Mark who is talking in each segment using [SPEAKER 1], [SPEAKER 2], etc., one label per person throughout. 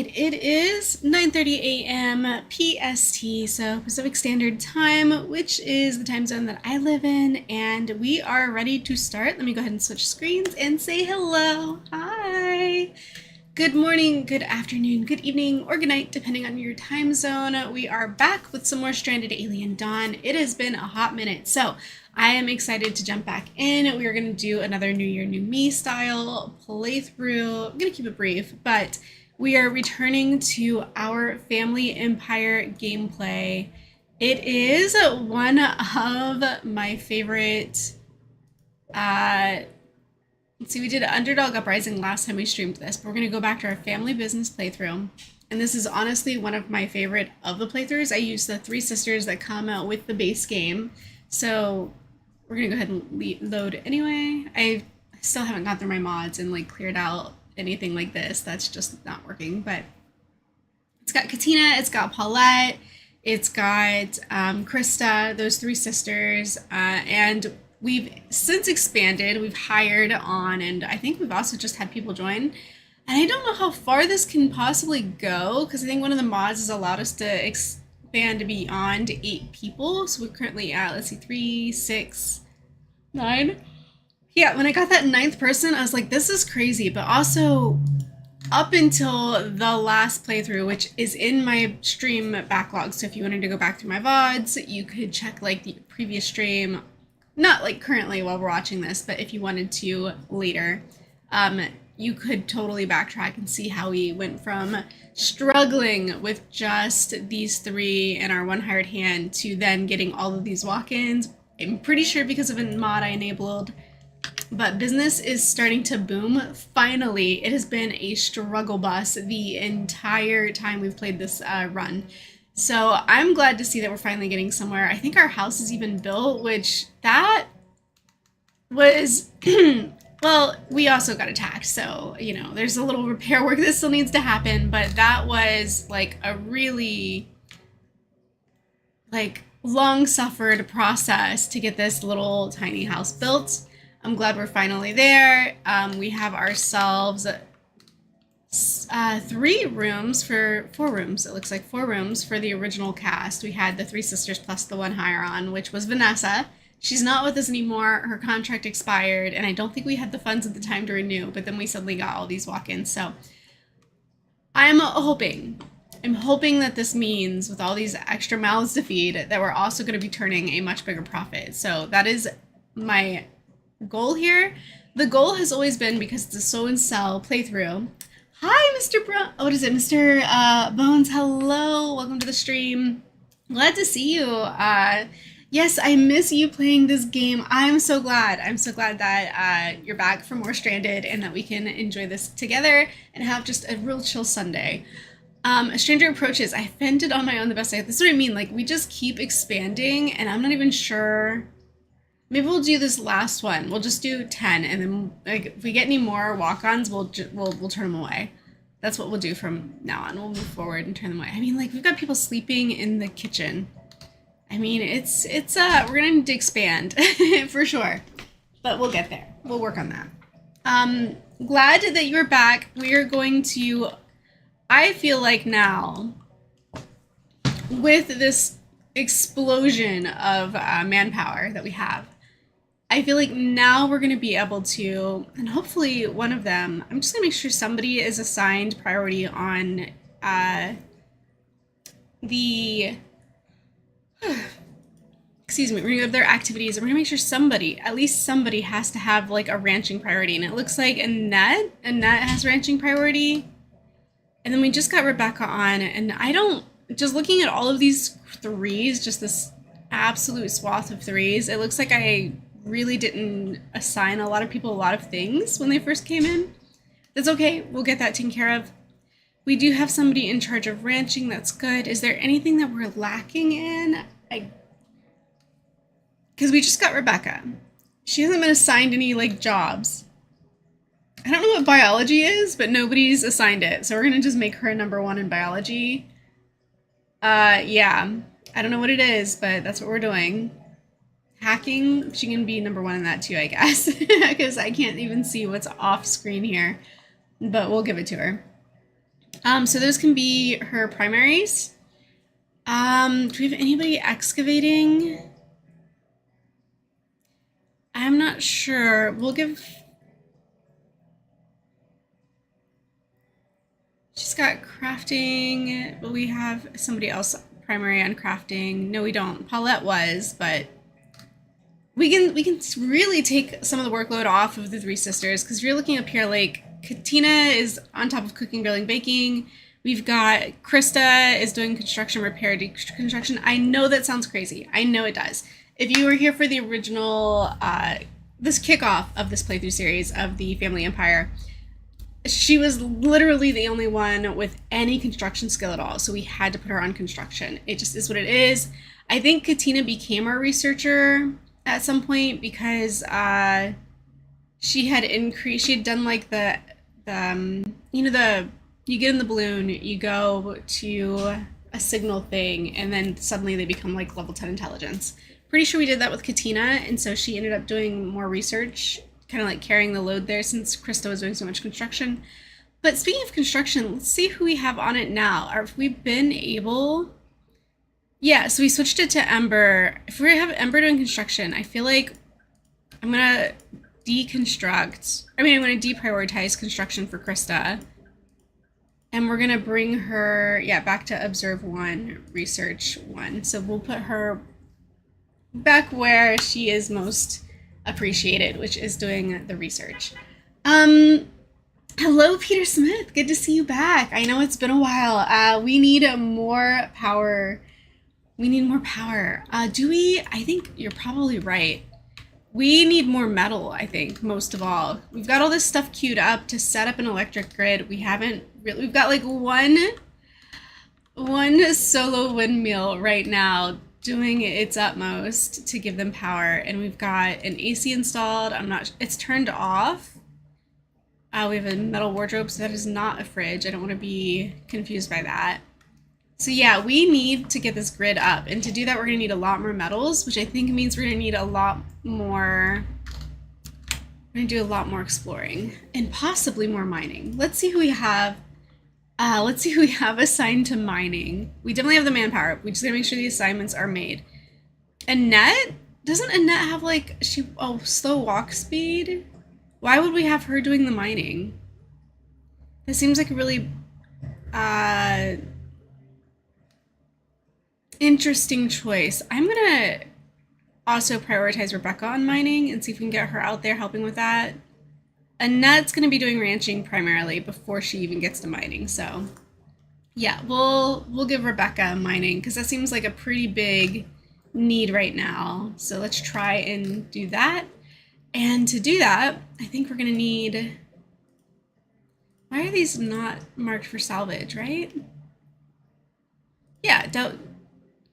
[SPEAKER 1] right, it is 9:30 a.m. PST, so Pacific Standard Time, which is the time zone that I live in, and we are ready to start. Let me go ahead and switch screens and say hello. Hi. Good morning, good afternoon, good evening, or good night, depending on your time zone. We are back with some more Stranded Alien Dawn. It has been a hot minute, so I am excited to jump back in. We are going to do another New Year, New Me style playthrough. I'm going to keep it brief, but we are returning to our Family Empire gameplay. It is one of my favorite. Let's see, we did Underdog Uprising last time we streamed this, but we're going to go back to our family business playthrough. And this is honestly one of my favorite of the playthroughs. I use the three sisters that come out with the base game. So we're going to go ahead and load anyway. I still haven't gone through my mods and like cleared out anything like this. That's just not working. But it's got Katina, it's got Paulette, it's got Krista, those three sisters, and we've since expanded. We've hired on, and I think we've also just had people join. And I don't know how far this can possibly go, because I think one of the mods has allowed us to expand beyond 8 people. So we're currently at, let's see, 3, 6, 9. Yeah, when I got that 9th person, I was like, this is crazy. But also, up until the last playthrough, which is in my stream backlog. So if you wanted to go back through my VODs, you could check like the previous stream. Not like currently while we're watching this, but if you wanted to later, you could totally backtrack and see how we went from struggling with just these 3 and our one hired hand to then getting all of these walk-ins. I'm pretty sure because of a mod I enabled, but business is starting to boom. Finally, it has been a struggle bus the entire time we've played this run. So I'm glad to see that we're finally getting somewhere. I think our house is even built, which that was, well, we also got attacked. So, you know, there's a little repair work that still needs to happen, but that was like a really like long suffered process to get this little tiny house built. I'm glad we're finally there. We have ourselves 3 rooms for 4 rooms. It looks like 4 rooms for the original cast. We had the 3 sisters plus the one hire on, which was Vanessa. She's not with us anymore. Her contract expired, and I don't think we had the funds at the time to renew, but then we suddenly got all these walk-ins. So I'm hoping that this means with all these extra mouths to feed that we're also going to be turning a much bigger profit. So that is my goal here. The goal has always been, because it's a sew and sell playthrough. Hi, Mr. what is it? Mr. Bones, hello. Welcome to the stream. Glad to see you. Yes, I miss you playing this game. I'm so glad. I'm so glad that you're back for more Stranded and that we can enjoy this together and have just a real chill Sunday. A stranger approaches. I fended on my own the best I. This is what I mean. Like, we just keep expanding, and I'm not even sure. Maybe we'll do this last one. We'll just do 10, and then like if we get any more walk-ons, we'll turn them away. That's what we'll do from now on. We'll move forward and turn them away. I mean, like, we've got people sleeping in the kitchen. I mean, it's we're gonna need to expand for sure, but we'll get there. We'll work on that. Glad that you're back. We are going to. I feel like now, with this explosion of manpower that we have, I feel like now we're going to be able to, and hopefully one of them, I'm just going to make sure somebody is assigned priority on the, excuse me, we're going to go to their activities, and we're going to make sure somebody, at least somebody, has to have like a ranching priority. And it looks like Annette has ranching priority. And then we just got Rebecca on, and just looking at all of these 3s, just this absolute swath of 3s, it looks like I really didn't assign a lot of people a lot of things when they first came in. That's okay. We'll get that taken care of. We do have somebody in charge of ranching. That's good. Is there anything that we're lacking in? Because we just got Rebecca. She hasn't been assigned any like jobs. I don't know what biology is, but nobody's assigned it. So we're going to just make her number 1 in biology. Yeah. I don't know what it is, but that's what we're doing. Hacking, she can be number 1 in that too, I guess. Because I can't even see what's off screen here. But we'll give it to her. So those can be her primaries. Do we have anybody excavating? I'm not sure. We'll give. She's got crafting, but we have somebody else primary on crafting. No, we don't. Paulette was, but we can really take some of the workload off of the three sisters because you're looking up here like Katina is on top of cooking, grilling, baking. We've got Krista is doing construction, repair, deconstruction. I know that sounds crazy. I know it does. If you were here for the original, this kickoff of this playthrough series of the Family Empire, she was literally the only one with any construction skill at all. So we had to put her on construction. It just is what it is. I think Katina became our researcher at some point because she had done like the you get in the balloon, you go to a signal thing, and then suddenly they become like level 10 intelligence. Pretty sure we did that with Katina, and so she ended up doing more research, kind of like carrying the load there since Krista was doing so much construction. But speaking of construction, let's see who we have on it now. Have we been able... Yeah, so we switched it to Ember. If we have Ember doing construction, I feel like I'm going to deconstruct. I'm going to deprioritize construction for Krista. And we're going to bring her, back to Observe 1, Research 1. So we'll put her back where she is most appreciated, which is doing the research. Hello, Peter Smith. Good to see you back. I know it's been a while. We need more power. We need more power. Do we? I think you're probably right. We need more metal, I think, most of all. We've got all this stuff queued up to set up an electric grid. We haven't really, we've got like one solo windmill right now doing its utmost to give them power. And we've got an AC installed. It's turned off. We have a metal wardrobe, so that is not a fridge. I don't want to be confused by that. So yeah, we need to get this grid up, and to do that we're going to need a lot more metals, which I think means we're going to need a lot more, we're going to do a lot more exploring, and possibly more mining. Let's see who we have. Let's see who we have assigned to mining. We definitely have the manpower. We just got to make sure the assignments are made. Annette? Doesn't Annette have like, slow walk speed? Why would we have her doing the mining? That seems like a really, interesting choice. I'm gonna also prioritize Rebecca on mining and see if we can get her out there helping with that. Annette's gonna be doing ranching primarily before she even gets to mining. So yeah, we'll give Rebecca mining because that seems like a pretty big need right now. So let's try and do that. And to do that, I think we're gonna need, why are these not marked for salvage, right? Yeah, don't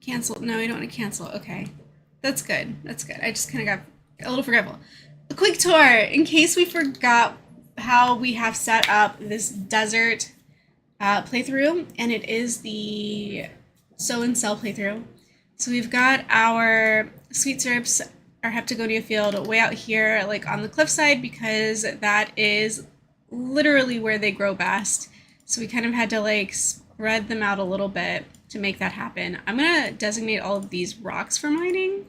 [SPEAKER 1] cancel. No, we don't want to cancel. Okay. That's good. That's good. I just kind of got a little forgetful. A quick tour in case we forgot how we have set up this desert playthrough, and it is the Sow and Sell playthrough. So we've got our sweet syrups, our Heptagonia field way out here, like on the cliffside, because that is literally where they grow best. So we kind of had to like spread them out a little bit to make that happen. I'm gonna designate all of these rocks for mining.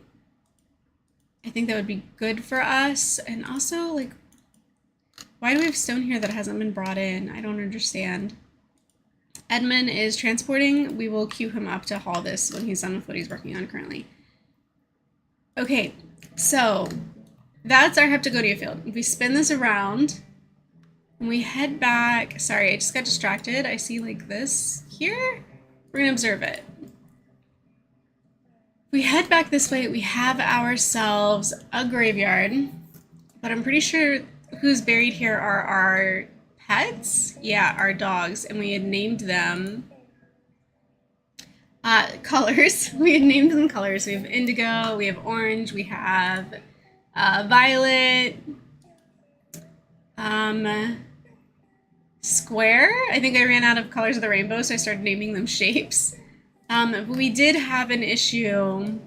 [SPEAKER 1] I think that would be good for us. And also, like, why do we have stone here that hasn't been brought in? I don't understand. Edmund is transporting. We will queue him up to haul this when he's done with what he's working on currently. Okay, so that's our Heptagonia field. If we spin this around and we head back, sorry, I just got distracted. I see like this here. We're gonna observe it. We head back this way, we have ourselves a graveyard, but I'm pretty sure who's buried here are our pets. Yeah, our dogs, and we had named them colors. We had named them colors. We have indigo, we have orange, we have violet, square. I think I ran out of colors of the rainbow, so I started naming them shapes. But we did have an issue,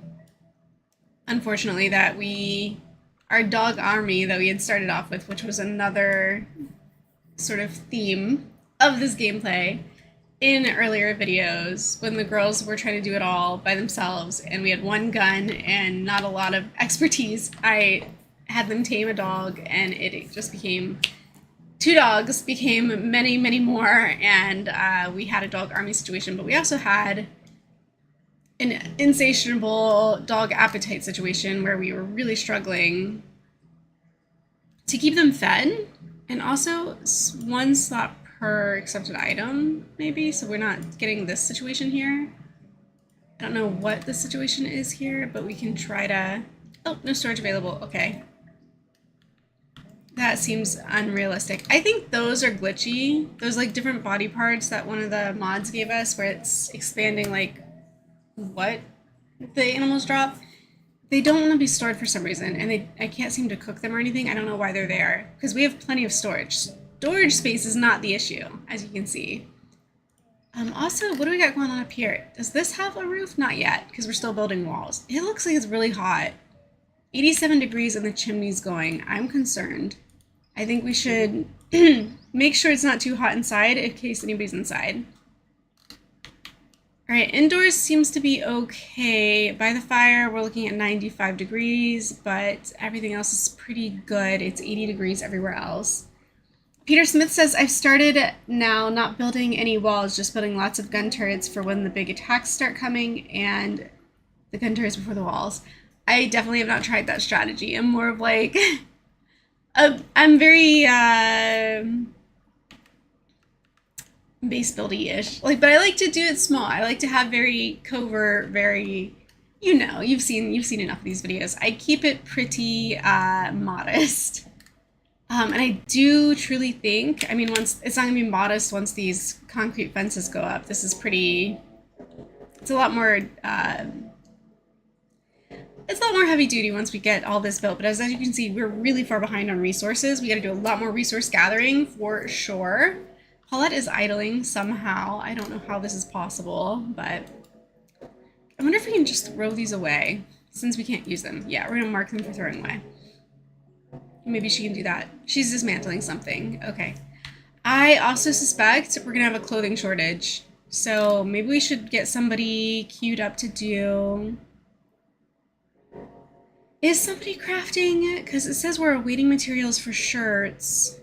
[SPEAKER 1] unfortunately, that our dog army that we had started off with, which was another sort of theme of this gameplay, in earlier videos when the girls were trying to do it all by themselves and we had one gun and not a lot of expertise, I had them tame a dog and it just became two dogs, became many, many more, and we had a dog army situation, but we also had an insatiable dog appetite situation where we were really struggling to keep them fed, and also one slot per accepted item, maybe, so we're not getting this situation here. I don't know what the situation is here, but we can try to... Oh, no storage available. Okay. That seems unrealistic. I think those are glitchy. Those like different body parts that one of the mods gave us where it's expanding like what the animals drop. They don't want to be stored for some reason, and I can't seem to cook them or anything. I don't know why they're there, because we have plenty of storage. Storage space is not the issue, as you can see. Also, what do we got going on up here? Does this have a roof? Not yet, because we're still building walls. It looks like it's really hot. 87 degrees and the chimney's going. I'm concerned. I think we should make sure it's not too hot inside in case anybody's inside. All right, indoors seems to be okay. By the fire, we're looking at 95 degrees, but everything else is pretty good. It's 80 degrees everywhere else. Peter Smith says, I've started now not building any walls, just building lots of gun turrets for when the big attacks start coming, and the gun turrets before the walls. I definitely have not tried that strategy. I'm more of like, I'm very base buildy-ish. Like, but I like to do it small. I like to have very covert, very, you know, you've seen enough of these videos. I keep it pretty modest. And I do truly think, I mean, once it's not gonna be modest once these concrete fences go up. This is pretty, it's a lot more heavy duty once we get all this built, but as you can see, we're really far behind on resources. We got to do a lot more resource gathering for sure. Paulette is idling somehow. I don't know how this is possible, but I wonder if we can just throw these away since we can't use them. Yeah, we're gonna mark them for throwing away. Maybe she can do that. She's dismantling something. Okay. I also suspect we're gonna have a clothing shortage, so maybe we should get somebody queued up to do... Is somebody crafting? Because it says we're awaiting materials for shirts.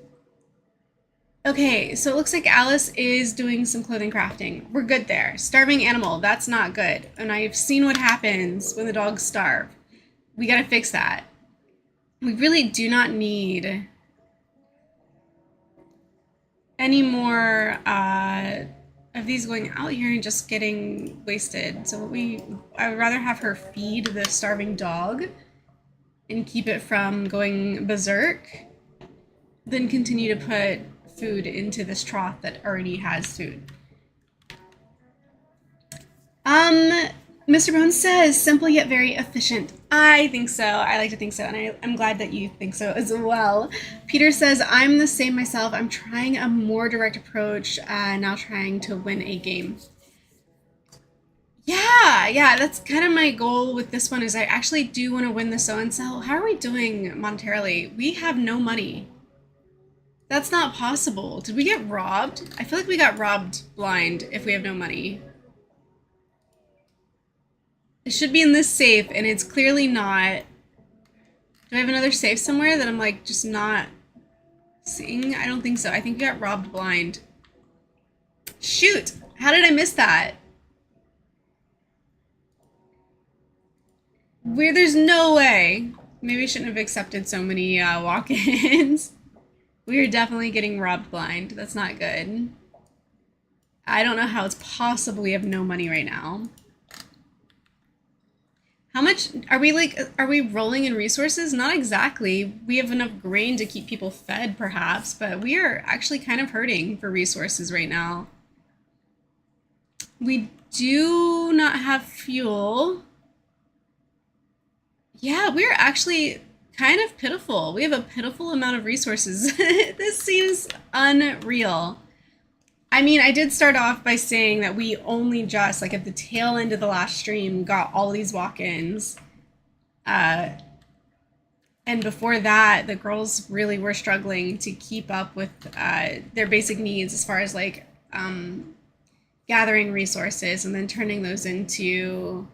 [SPEAKER 1] Okay, so it looks like Alice is doing some clothing crafting. We're good there. Starving animal, that's not good. And I've seen what happens when the dogs starve. We gotta fix that. We really do not need any more of these going out here and just getting wasted. So I would rather have her feed the starving dog and keep it from going berserk than continue to put food into this trough that already has food. Mr. Bones says, simple yet very efficient. I think so. I like to think so, and I'm glad that you think so as well. Peter says, I'm the same myself. I'm trying a more direct approach, now trying to win a game. Yeah, that's kind of my goal with this one, is I actually do want to win the sew and sell. How are we doing monetarily? We have no money. That's not possible. Did we get robbed? I feel like we got robbed blind if we have no money. It should be in this safe, and it's clearly not. Do I have another safe somewhere that I'm like just not seeing? I don't think so. I think we got robbed blind. Shoot! How did I miss that? There's no way. Maybe I shouldn't have accepted so many walk-ins. We are definitely getting robbed blind. That's not good. I don't know how it's possible we have no money right now. How much are we rolling in resources? Not exactly. We have enough grain to keep people fed perhaps, but we are actually kind of hurting for resources right now. We do not have fuel. Yeah, we're actually kind of pitiful. We have a pitiful amount of resources. This seems unreal. I mean, I did start off by saying that we only just, like at the tail end of the last stream, got all these walk-ins. And before that, the girls really were struggling to keep up with their basic needs as far as like gathering resources and then turning those into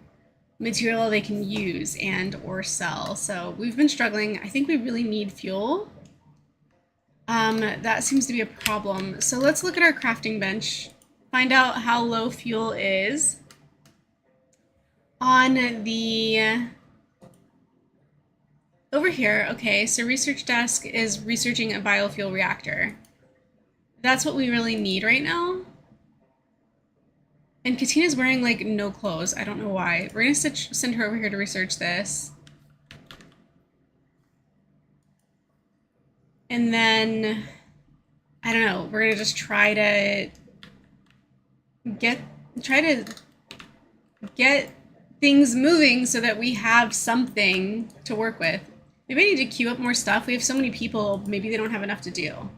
[SPEAKER 1] material they can use and or sell. So we've been struggling. I think we really need fuel. That seems to be a problem. So let's look at our crafting bench, find out how low fuel is. On the over here, okay, so research desk is researching a biofuel reactor. That's what we really need right now. And Katina's wearing like no clothes. I don't know why. We're gonna send her over here to research this. And then, I don't know, we're gonna just try to get things moving so that we have something to work with. Maybe I need to queue up more stuff. We have so many people, maybe they don't have enough to do.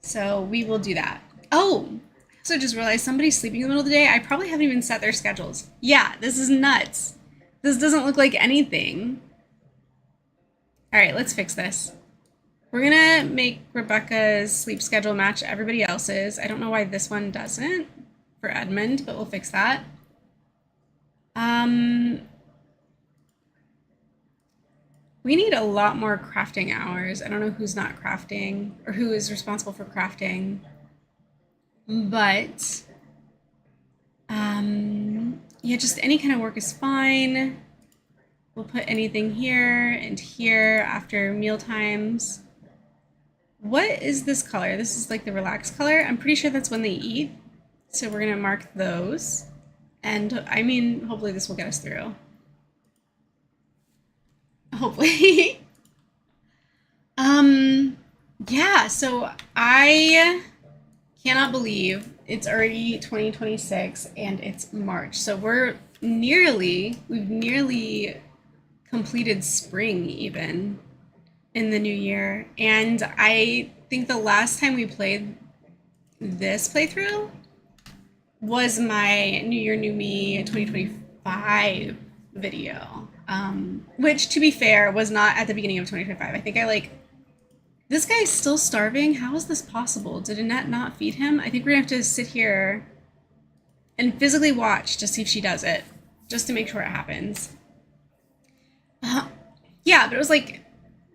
[SPEAKER 1] So we will do that. Oh, so just realized somebody's sleeping in the middle of the day. I probably haven't even set their schedules. Yeah, this is nuts. This doesn't look like anything. All right, let's fix this. We're gonna make Rebecca's sleep schedule match everybody else's. I don't know why this one doesn't for Edmund, but we'll fix that. We need a lot more crafting hours. I don't know who's not crafting or who is responsible for crafting, but yeah, just any kind of work is fine. We'll put anything here and here after meal times. What is this color? This is like the relaxed color. I'm pretty sure that's when they eat. So we're gonna mark those. And I mean, hopefully this will get us through. Hopefully. Yeah, so I cannot believe it's already 2026 and it's March. So we've nearly completed spring even in the new year. And I think the last time we played this playthrough was my New Year, New Me 2025 video. Which, to be fair, was not at the beginning of 2025. I think this guy is still starving. How is this possible? Did Annette not feed him? I think we're gonna have to sit here and physically watch to see if she does it, just to make sure it happens. Yeah, but it was like,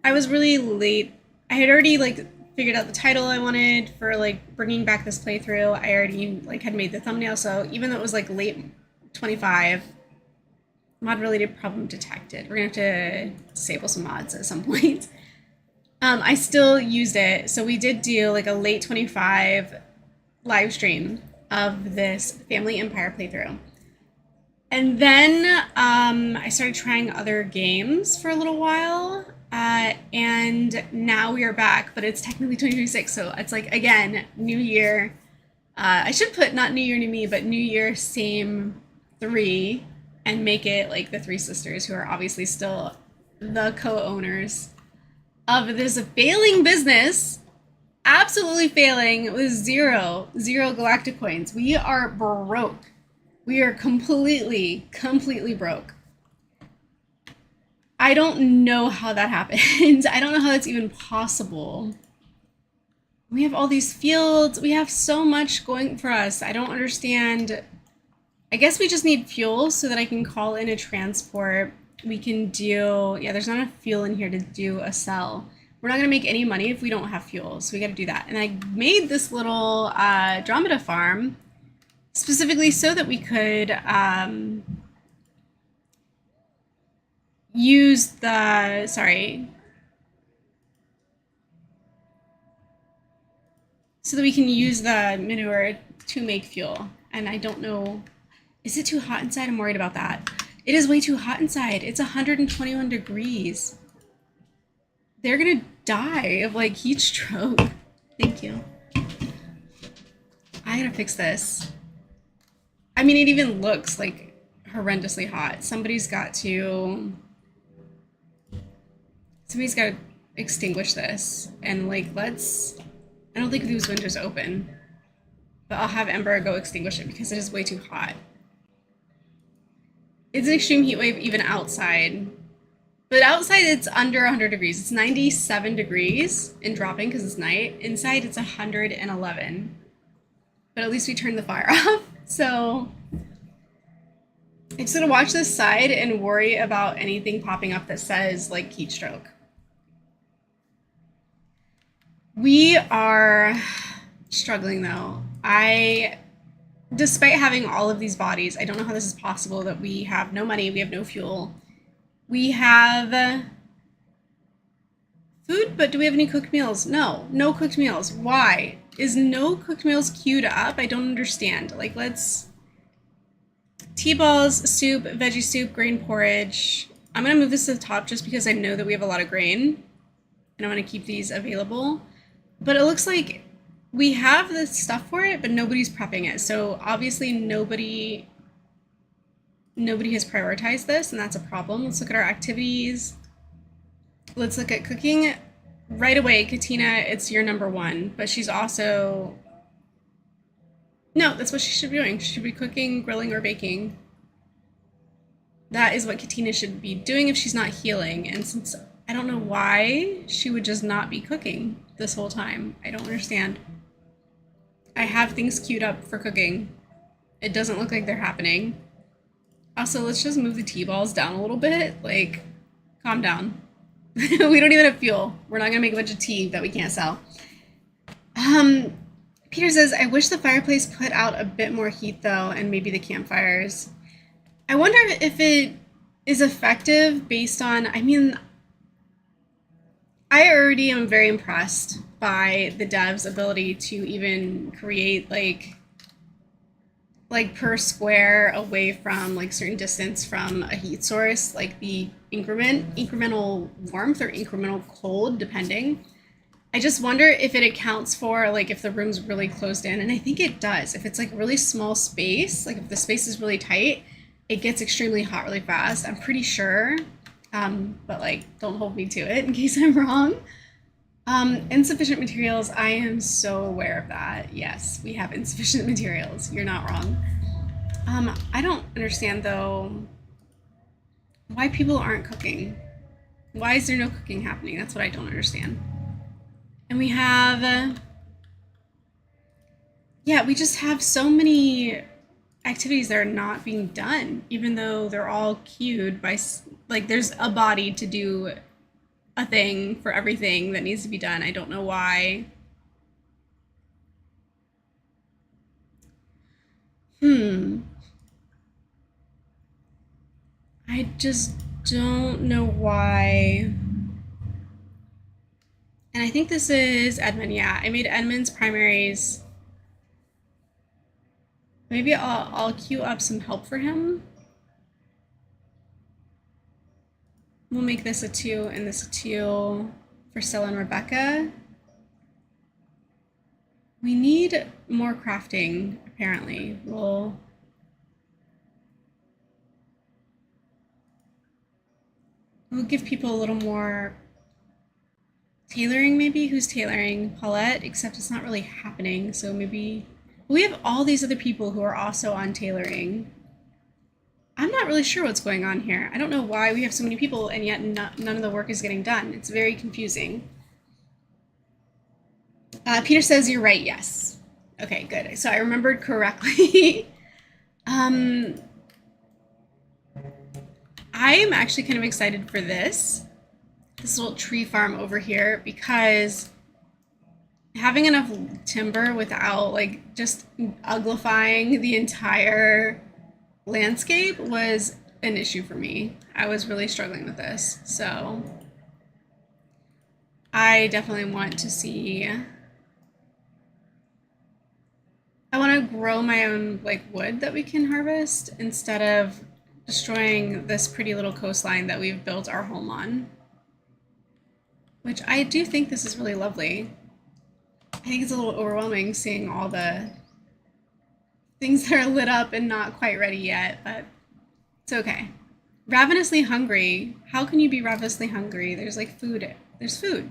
[SPEAKER 1] I was really late. I had already figured out the title I wanted for bringing back this playthrough. I already had made the thumbnail, so even though it was late 25, mod related problem detected. We're gonna have to disable some mods at some point. I still used it, so we did do a late 25 live stream of this Family Empire playthrough. And then I started trying other games for a little while, and now we are back, but it's technically 2026, so it's again, new year. I should put not New Year, New Me, but New Year, same 3, and make it the 3 sisters, who are obviously still the co-owners of this failing business, absolutely failing with zero galactic coins. We are broke. We are completely broke. I don't know how that happened. I don't know how that's even possible. We have all these fields. We have so much going for us. I don't understand. I guess we just need fuel so that I can call in a transport. We can do, yeah, there's not enough fuel in here to do a sell. We're not gonna make any money if we don't have fuel, so we gotta do that. And I made this little Andromeda farm specifically so that we could use the, so that we can use the manure to make fuel. And I don't know, is it too hot inside? I'm worried about that. It is way too hot inside. It's 121 degrees. They're gonna die of heat stroke. Thank you. I gotta fix this. I mean, it even looks horrendously hot. Somebody's got to extinguish this. And I don't think these windows open, but I'll have Ember go extinguish it because it is way too hot. It's an extreme heat wave even outside. But outside it's under 100 degrees. It's 97 degrees and dropping because it's night. Inside it's 111. But at least we turned the fire off. So I'm just gonna watch this side and worry about anything popping up that says like heat stroke. We are struggling though. Despite having all of these bodies, I don't know how this is possible that we have no money, we have no fuel. We have food, but do we have any cooked meals? No, no cooked meals. Why? Is no cooked meals queued up? I don't understand. Like, let's T-balls, soup, veggie soup, grain porridge. I'm gonna move this to the top just because I know that we have a lot of grain and I want to keep these available. But it looks like we have the stuff for it, but nobody's prepping it. So obviously nobody has prioritized this, and that's a problem. Let's look at our activities. Let's look at cooking. Right away, Katina, it's your number one, but she's also... No, that's what she should be doing. She should be cooking, grilling, or baking. That is what Katina should be doing if she's not healing. And since I don't know why she would just not be cooking this whole time. I don't understand. I have things queued up for cooking. It doesn't look like they're happening. Also, let's just move the T-balls down a little bit. Like, calm down. We don't even have fuel. We're not gonna make a bunch of tea that we can't sell. Peter says, I wish the fireplace put out a bit more heat though, and maybe the campfires. I wonder if it is effective based on, I mean, I already am very impressed by the dev's ability to even create like per square away from like certain distance from a heat source, like the incremental warmth or incremental cold, depending. I just wonder if it accounts for like if the room's really closed in, and I think it does. If it's like really small space, like if the space is really tight, it gets extremely hot really fast. I'm pretty sure, but like don't hold me to it in case I'm wrong. Insufficient materials, I am so aware of that. Yes, we have insufficient materials. You're not wrong. I don't understand though why people aren't cooking. Why is there no cooking happening? That's what I don't understand. And we have, yeah, we just have so many activities that are not being done, even though they're all queued by, like, there's a body to do a thing for everything that needs to be done. I don't know why. I just don't know why. And I think this is Edmund. Yeah, I made Edmund's primaries. Maybe I'll queue up some help for him. We'll make this a 2 and this a 2 for Stella and Rebecca. We need more crafting, apparently. We'll give people a little more tailoring, maybe. Who's tailoring? Paulette, except it's not really happening, so maybe... We have all these other people who are also on tailoring. I'm not really sure what's going on here. I don't know why we have so many people and yet none of the work is getting done. It's very confusing. Peter says you're right, yes. Okay, good. So I remembered correctly. I am actually kind of excited for this little tree farm over here, because having enough timber without like just uglifying the entire landscape was an issue for me. I was really struggling with this, so I definitely want to see... I want to grow my own like wood that we can harvest instead of destroying this pretty little coastline that we've built our home on. Which I do think this is really lovely. I think it's a little overwhelming seeing all the things that are lit up and not quite ready yet, but it's okay. Ravenously hungry. How can you be ravenously hungry? There's like food. There's food.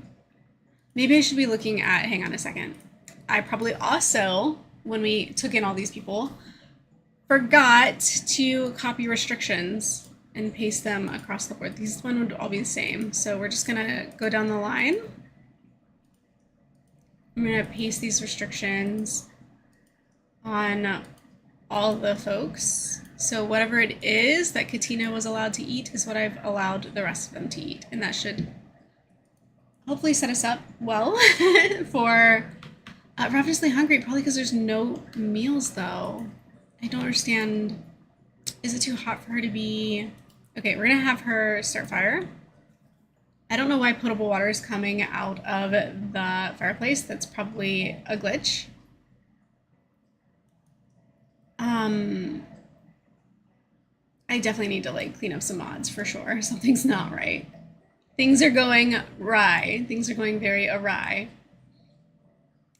[SPEAKER 1] Maybe I should be looking at, hang on a second. I probably also, when we took in all these people, forgot to copy restrictions and paste them across the board. These one would all be the same. So we're just gonna go down the line. I'm gonna paste these restrictions on all the folks. So whatever it is that Katina was allowed to eat is what I've allowed the rest of them to eat. And that should hopefully set us up well for Ravenously Hungry, probably because there's no meals though. I don't understand. Is it too hot for her to be... Okay, we're gonna have her start fire. I don't know why potable water is coming out of the fireplace. That's probably a glitch. I definitely need to like clean up some mods for sure. Something's not right. Things are going awry. Things are going very awry.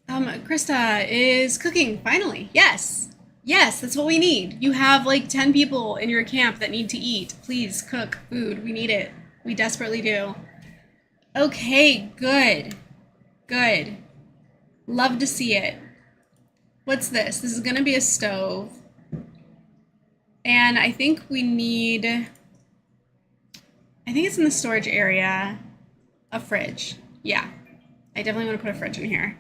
[SPEAKER 1] Krista is cooking, finally. Yes. Yes, that's what we need. You have like 10 people in your camp that need to eat. Please cook food. We need it. We desperately do. Okay, good. Good. Love to see it. What's this? This is gonna be a stove. And I think we need, I think it's in the storage area, a fridge. Yeah, I definitely want to put a fridge in here.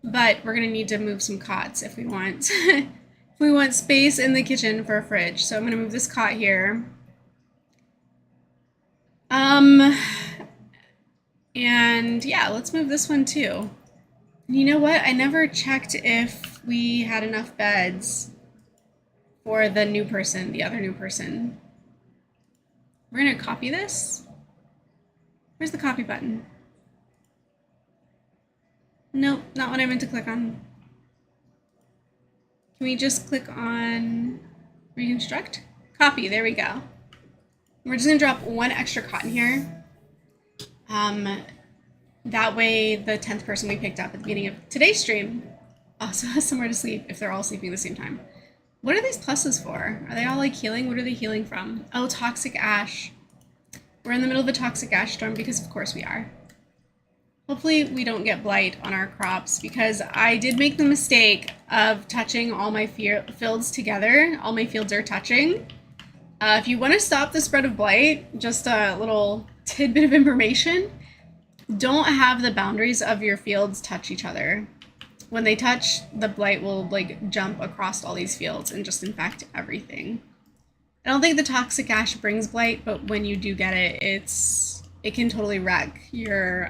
[SPEAKER 1] But we're gonna need to move some cots if we want, if we want space in the kitchen for a fridge. So I'm gonna move this cot here. And yeah, let's move this one too. And you know what? I never checked if we had enough beds for the new person, the other new person. We're gonna copy this. Where's the copy button? Nope, not what I meant to click on. Can we just click on reconstruct? Copy, there we go. We're just gonna drop one extra cot in here. That way the 10th person we picked up at the beginning of today's stream also has somewhere to sleep if they're all sleeping at the same time. What are these pluses for? Are they all like healing? What are they healing from? Oh, toxic ash. We're in the middle of a toxic ash storm because of course we are. Hopefully we don't get blight on our crops because I did make the mistake of touching all my fields together. All my fields are touching. If you want to stop the spread of blight, just a little tidbit of information, don't have the boundaries of your fields touch each other. When they touch, the blight will like jump across all these fields and just infect everything. I don't think the toxic ash brings blight, but when you do get it, it can totally wreck your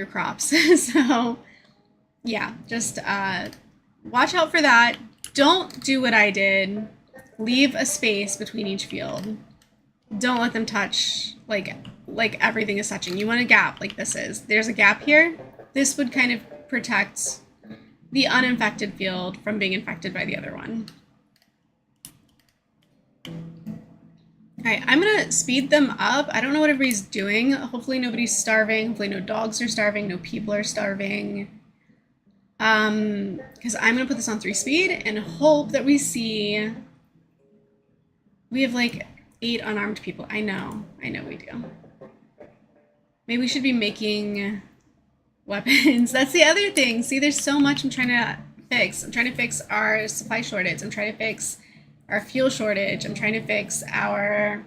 [SPEAKER 1] crops. So yeah, just watch out for that. Don't do what I did. Leave a space between each field. Don't let them touch like everything is touching. You want a gap like this is. There's a gap here. This would kind of protect the uninfected field from being infected by the other one. All right, I'm gonna speed them up. I don't know what everybody's doing. Hopefully nobody's starving. Hopefully no dogs are starving, no people are starving. Because I'm gonna put this on 3 speed and hope that we see, we have like 8 unarmed people. I know we do. Maybe we should be making weapons. That's the other thing. See, there's so much I'm trying to fix. I'm trying to fix our supply shortage. I'm trying to fix our fuel shortage. I'm trying to fix our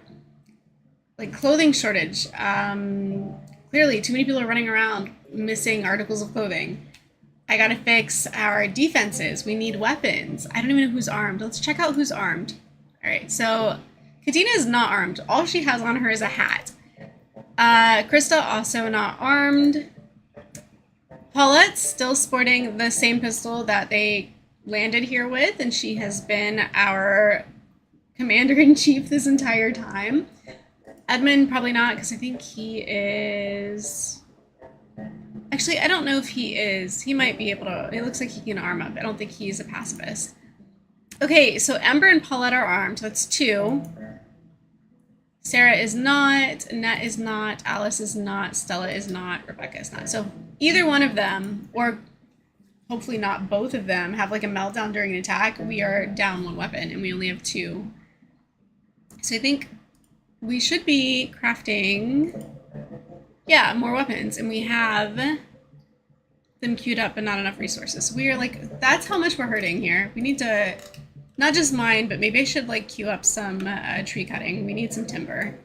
[SPEAKER 1] like clothing shortage. Clearly, too many people are running around missing articles of clothing. I gotta fix our defenses. We need weapons. I don't even know who's armed. Let's check out who's armed. All right, so Katina is not armed. All she has on her is a hat. Krista also not armed. Paulette's still sporting the same pistol that they landed here with, and she has been our commander-in-chief this entire time. Edmund, probably not, because I think he is... Actually, I don't know if he is. He might be able to... It looks like he can arm up. I don't think he's a pacifist. Okay, so Ember and Paulette are armed. That's 2. Sarah is not, Annette is not, Alice is not, Stella is not, Rebecca is not. So either one of them, or hopefully not both of them, have like a meltdown during an attack. We are down 1 weapon and we only have 2. So I think we should be crafting, yeah, more weapons. And we have them queued up but not enough resources. We are like, that's how much we're hurting here. We need to... Not just mine, but maybe I should like queue up some tree cutting. We need some timber.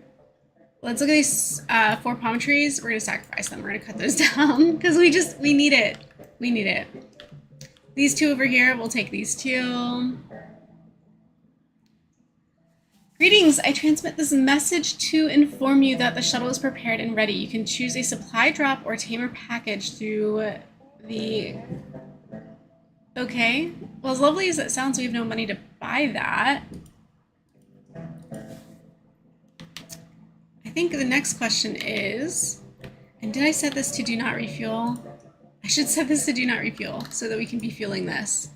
[SPEAKER 1] Let's look at these 4 palm trees. We're gonna sacrifice them. We're gonna cut those down because we need it. We need it. These two over here, we'll take these two. Greetings, I transmit this message to inform you that the shuttle is prepared and ready. You can choose a supply drop or tamer package through the... Okay, well, as lovely as it sounds, we have no money to buy that. I think the next question is, and did I set this to do not refuel? I should set this to do not refuel so that we can be fueling this.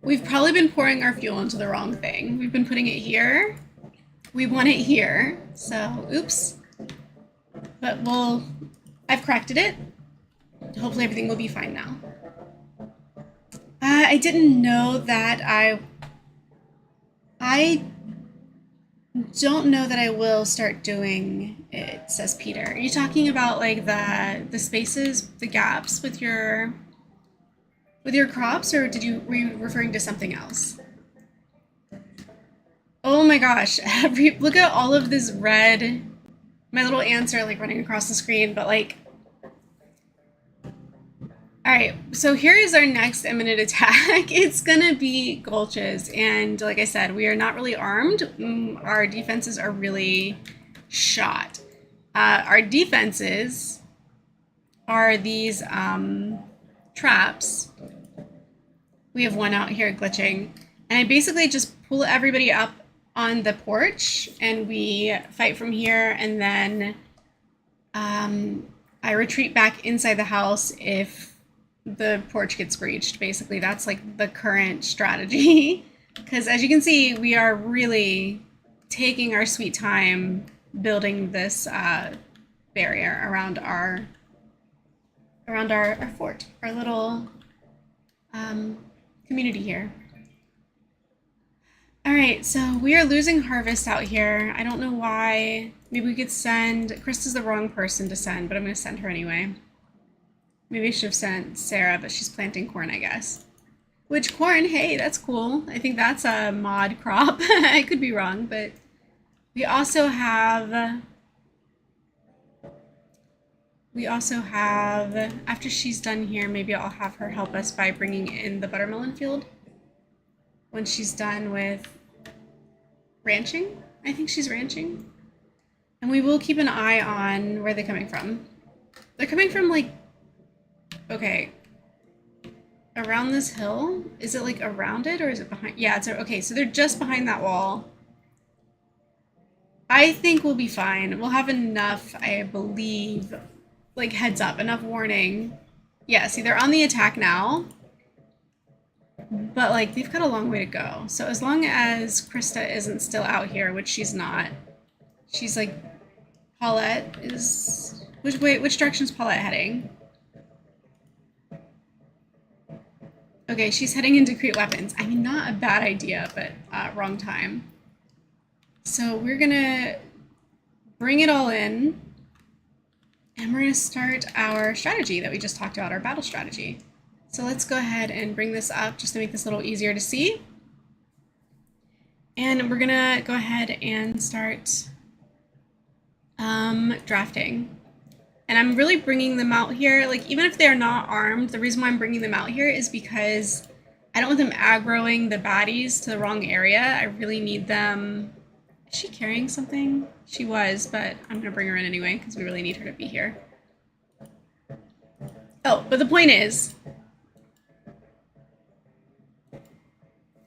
[SPEAKER 1] We've probably been pouring our fuel into the wrong thing. We've been putting it here. We want it here, so oops. But I've corrected it. Hopefully everything will be fine now. I didn't know that I don't know that I will start doing it, says Peter. Are you talking about like the spaces, the gaps with your crops, or were you referring to something else? Oh my gosh, look at all of this red. My little ants are like running across the screen, but like, all right, so here is our next imminent attack. It's gonna be Gulches, and like I said, we are not really armed. Our defenses are really shot. Our defenses are these traps. We have one out here glitching, and I basically just pull everybody up on the porch, and we fight from here, and then I retreat back inside the house if the porch gets breached. Basically, that's like the current strategy. Because as you can see, we are really taking our sweet time building this barrier around our fort, our little community here. All right, so we are losing harvest out here. I don't know why. Maybe we could send... Krista's the wrong person to send, but I'm going to send her anyway. Maybe I should have sent Sarah, but she's planting corn, I guess. Which corn? Hey, that's cool. I think that's a mod crop. I could be wrong, but we also have... after she's done here, maybe I'll have her help us by bringing in the buttermelon field when she's done with ranching. I think she's ranching. And we will keep an eye on where they're coming from. They're coming from like, okay, around this hill? Is it like around it or is it behind? Yeah, it's okay, so they're just behind that wall. I think we'll be fine. We'll have enough, I believe, like heads up, enough warning. Yeah, see, they're on the attack now. But like they've got a long way to go. So as long as Krista isn't still out here, which she's not, she's like, Paulette is, which direction is Paulette heading? Okay, she's heading into Crete Weapons. I mean, not a bad idea, but wrong time. So we're gonna bring it all in, and we're gonna start our strategy that we just talked about, our battle strategy. So let's go ahead and bring this up just to make this a little easier to see. And we're gonna go ahead and start drafting. And I'm really bringing them out here, like even if they're not armed, the reason why I'm bringing them out here is because I don't want them aggroing the baddies to the wrong area. I really need them. Is she carrying something? She was, but I'm gonna bring her in anyway because we really need her to be here. Oh, but the point is,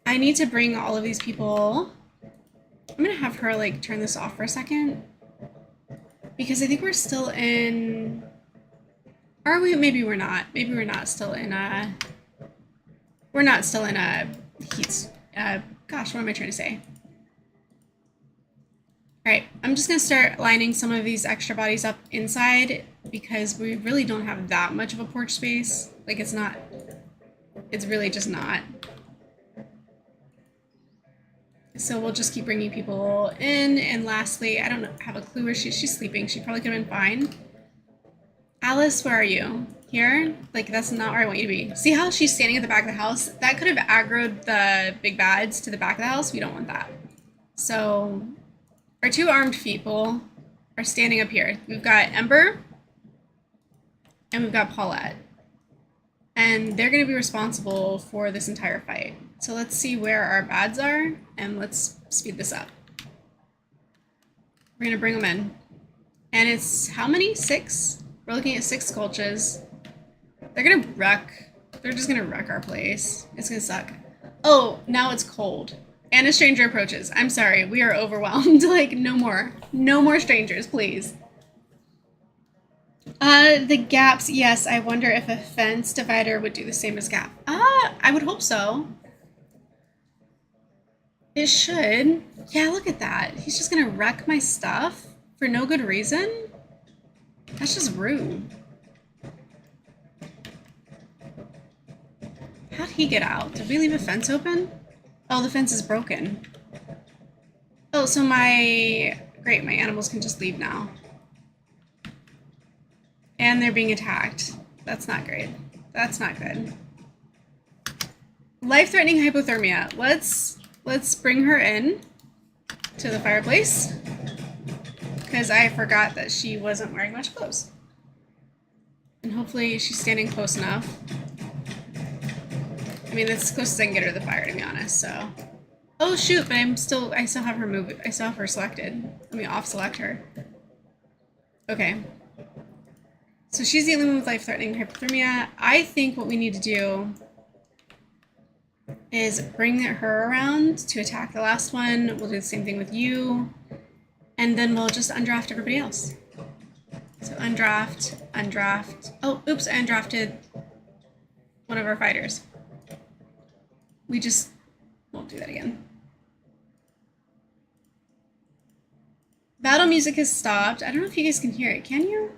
[SPEAKER 1] I need to bring all of these people. I'm gonna have her like turn this off for a second because I think we're still in, are we? Maybe we're not. Maybe we're not still in a, we're not still in a heat, gosh, what am I trying to say? All right, I'm just gonna start lining some of these extra bodies up inside because we really don't have that much of a porch space. Like it's really just not. So we'll just keep bringing people in. And lastly, I don't have a clue where she's sleeping. She probably could have been fine. Alice, where are you? Here? Like, that's not where I want you to be. See how she's standing at the back of the house? That could have aggroed the big bads to the back of the house. We don't want that. So our two armed people are standing up here. We've got Ember and we've got Paulette. And they're going to be responsible for this entire fight. So let's see where our bads are, and let's speed this up. We're going to bring them in. And it's how many? 6? We're looking at 6 sculptures. They're going to wreck. They're just going to wreck our place. It's going to suck. Oh, now it's cold. And a stranger approaches. I'm sorry. We are overwhelmed. Like, no more. No more strangers, please. The gaps. Yes, I wonder if a fence divider would do the same as gap. I would hope so. It should. Yeah, look at that. He's just gonna wreck my stuff for no good reason? That's just rude. How'd he get out? Did we leave a fence open? Oh, the fence is broken. Oh, so great, my animals can just leave now. And they're being attacked. That's not great. That's not good. Life-threatening hypothermia. Let's bring her in to the fireplace, because I forgot that she wasn't wearing much clothes. And hopefully she's standing close enough. I mean, that's as close as I can get her to the fire, to be honest, so. Oh shoot, but I still have her move. I still have her selected. Let me off-select her. Okay. So she's the only one with life-threatening hypothermia. I think what we need to do is bring her around to attack the last one. We'll do the same thing with you. And then we'll just undraft everybody else. So undraft, undraft. Oh, oops, I undrafted one of our fighters. We just won't do that again. Battle music has stopped. I don't know if you guys can hear it. Can you?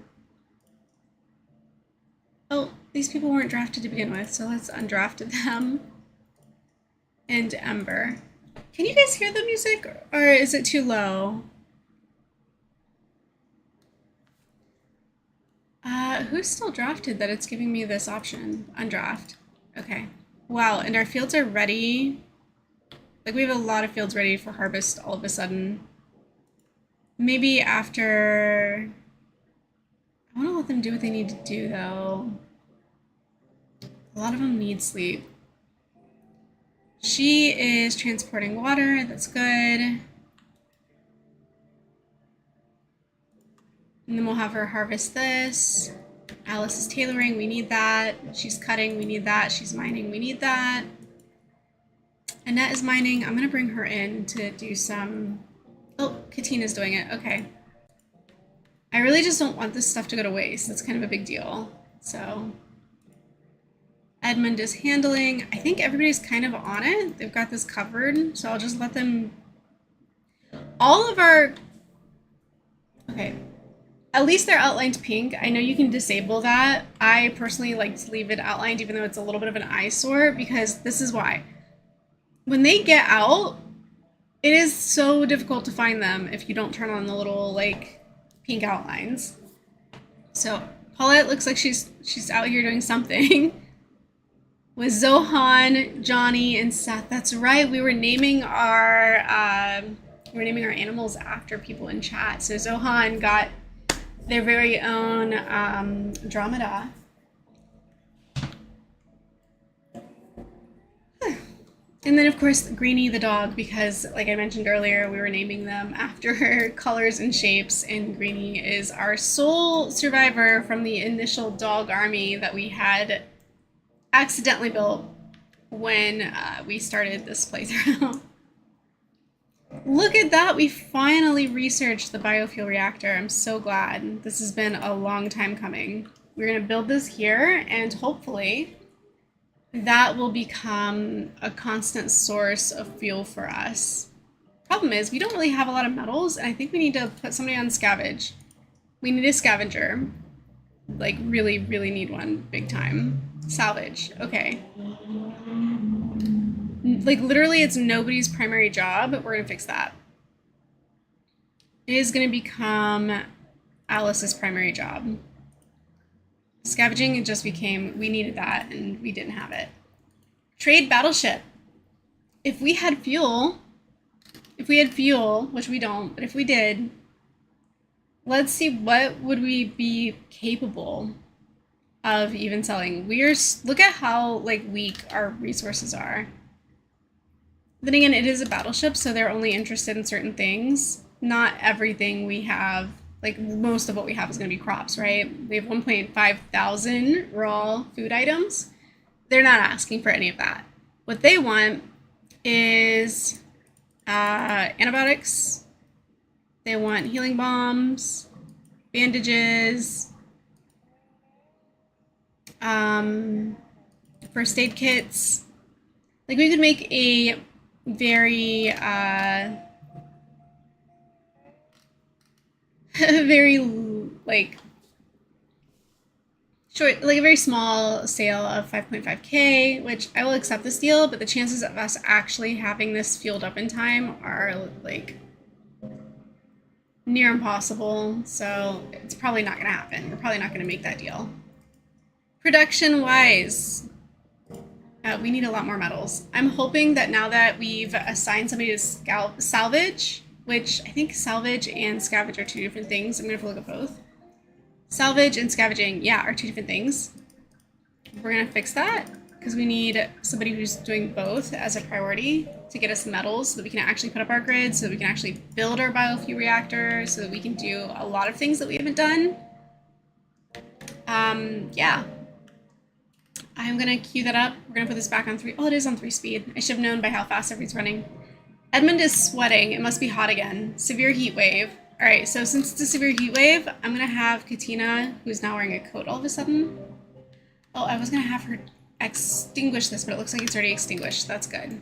[SPEAKER 1] Oh, these people weren't drafted to begin with, so let's undraft them. And Ember. Can you guys hear the music, or is it too low? Who's still drafted that it's giving me this option? Undraft. Okay. Wow, and our fields are ready. Like, we have a lot of fields ready for harvest all of a sudden. Maybe after... I want to let them do what they need to do, though. A lot of them need sleep. She is transporting water. That's good. And then we'll have her harvest this. Alice is tailoring. We need that. She's cutting. We need that. She's mining. We need that. Annette is mining. I'm going to bring her in to do some... Oh, Katina's doing it. Okay. I really just don't want this stuff to go to waste. That's kind of a big deal. So... Edmund is handling. I think everybody's kind of on it. They've got this covered, so I'll just let them... All of our... Okay. At least they're outlined pink. I know you can disable that. I personally like to leave it outlined, even though it's a little bit of an eyesore, because this is why. When they get out, it is so difficult to find them if you don't turn on the little, like, pink outlines. So, Paulette looks like she's out here doing something. With Zohan, Johnny, and Seth. That's right. We were naming our animals after people in chat. So Zohan got their very own Andromeda. And then, of course, Greenie the dog, because, like I mentioned earlier, we were naming them after colors and shapes, and Greenie is our sole survivor from the initial dog army that we had accidentally built when we started this playthrough. Look at that! We finally researched the biofuel reactor. I'm so glad. This has been a long time coming. We're going to build this here, and hopefully that will become a constant source of fuel for us. Problem is, we don't really have a lot of metals, and I think we need to put somebody on scavenge. We need a scavenger. Like, really, really need one. Big time. Salvage. Okay. Like, literally, it's nobody's primary job, but we're going to fix that. It is going to become Alice's primary job. Scavenging, it just became, we needed that, and we didn't have it. Trade battleship. If we had fuel, which we don't, but if we did, let's see, what would we be capable of even selling. Look at how like weak our resources are. Then again, it is a battleship, so they're only interested in certain things. Not everything we have, like most of what we have is going to be crops, right? We have 1.5 thousand raw food items. They're not asking for any of that. What they want is antibiotics. They want healing bombs, bandages, first aid kits. Like we could make a very very like short, like a very small sale of 5.5k, which I will accept this deal, but the chances of us actually having this fueled up in time are like near impossible, so it's probably not going to happen. We're probably not going to make that deal. Production wise, we need a lot more metals. I'm hoping that now that we've assigned somebody to salvage, which I think salvage and scavenge are two different things. I'm going to have to look at both. Salvage and scavenging, yeah, are two different things. We're going to fix that because we need somebody who's doing both as a priority to get us metals so that we can actually put up our grid, so that we can actually build our biofuel reactor, so that we can do a lot of things that we haven't done. Yeah. I'm going to queue that up. We're going to put this back on 3. Oh, it is on 3 speed. I should have known by how fast everything's running. Edmund is sweating. It must be hot again. Severe heat wave. All right, so since it's a severe heat wave, I'm going to have Katina, who's now wearing a coat all of a sudden. Oh, I was going to have her extinguish this, but it looks like it's already extinguished. That's good.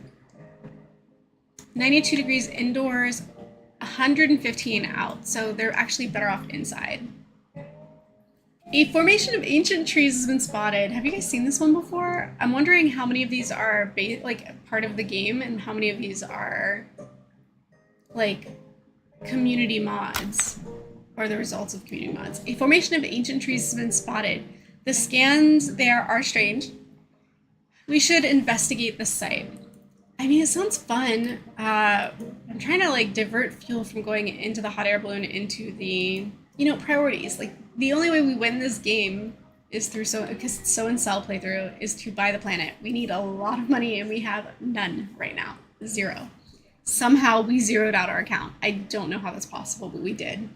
[SPEAKER 1] 92 degrees indoors, 115 out. So they're actually better off inside. A formation of ancient trees has been spotted. Have you guys seen this one before? I'm wondering how many of these are like part of the game and how many of these are like community mods or the results of community mods. A formation of ancient trees has been spotted. The scans there are strange. We should investigate the site. I mean, it sounds fun. I'm trying to like divert fuel from going into the hot air balloon into the, priorities. Like the only way we win this game is through because it's Sow and Sell playthrough is to buy the planet. We need a lot of money and we have none right now. 0. Somehow we zeroed out our account. I don't know how that's possible, but we did.